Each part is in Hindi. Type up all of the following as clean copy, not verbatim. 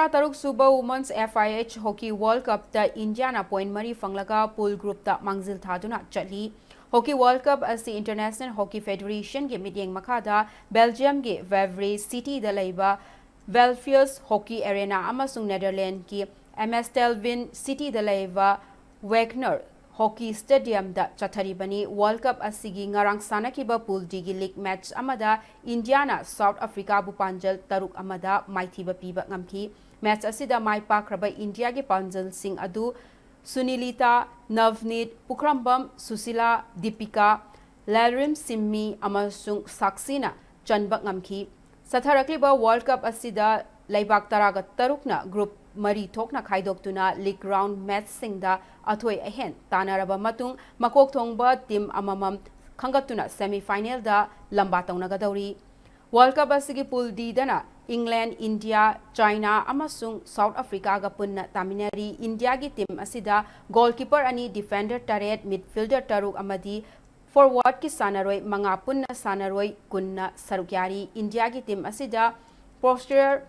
तरह सुबह women's FIH hockey world cup ता इंडिया ना पॉइंट मरी फंगलगा पूल ग्रुप ता मांगजिल थादुना चली हॉकी वर्ल्ड कप असि इंटरनेशनल हॉकी फेडरेशन के मीटिंग मखादा बेल्जियम के वेवरे सिटी दा लेबा वेलफियर्स हॉकी एरेना अमसुंग नेदरलैंड की एमेस्टेलविन सिटी दा लेबा वेगनर हॉकी स्टेडियम दा चथरीबनी वर्ल्ड कप असिगी ngarang sanakhiba pool D gi league match amada India ना साउथ अफ्रीका बु पांजल तरुक अमदा माइथिबा पीबा ngamki मैच असिदा माइ पाख्रबा इंडिया के पांजल सिंह अदु सुनीलिता नवनीत पुखरम्बम सुशीला दीपिका लैरिम सिम्मी अमसुंग साक्सीना चनबा ngamki सथरक्लिबा वर्ल्ड कप असिदा लेबाक तरागा तरुकना ग्रुप मरी थोकना खाइदोक्तुना लीग राउंड मैच सिंगदा अथोय अहेन तानारबा मतुंग मकोक थोंगबा टीम अममम खंगतुना सेमीफाइनल दा लंबा तौनगदौरी वर्ल्ड कप असिगी पूल डी दना इंग्लैंड इंडिया चाइना अमसुंग साउथ अफ्रीका गा पुन्ना तामिनरी इंडिया गी टीम असिदा गोलकीपर अनि डिफेंडर टरेट मिडफील्डर तरुक अमदी फॉरवर्ड की सानरोय मंगा पुन्ना सानरोय कुन्ना सरुक्यारी इंडिया की टीम असिदा पोस्टर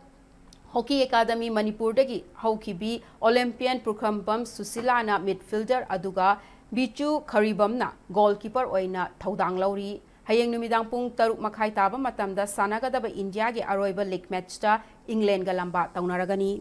हॉकी अकादमी मणिपुर दगी हौखिबी ओलंपियन पुखरम्बम सुशीलाना मिडफील्डर अदुगा बिचू खरीबमना गोलकीपर ओइना थौदांग लौरी हयेंग नुमिदांग पुंग 6 मखाई ताबा मतमदा सानागदबा इंडिया गे अरोइबा लीग मैच ता इंग्लैंड गा लंबा तौनारगनी।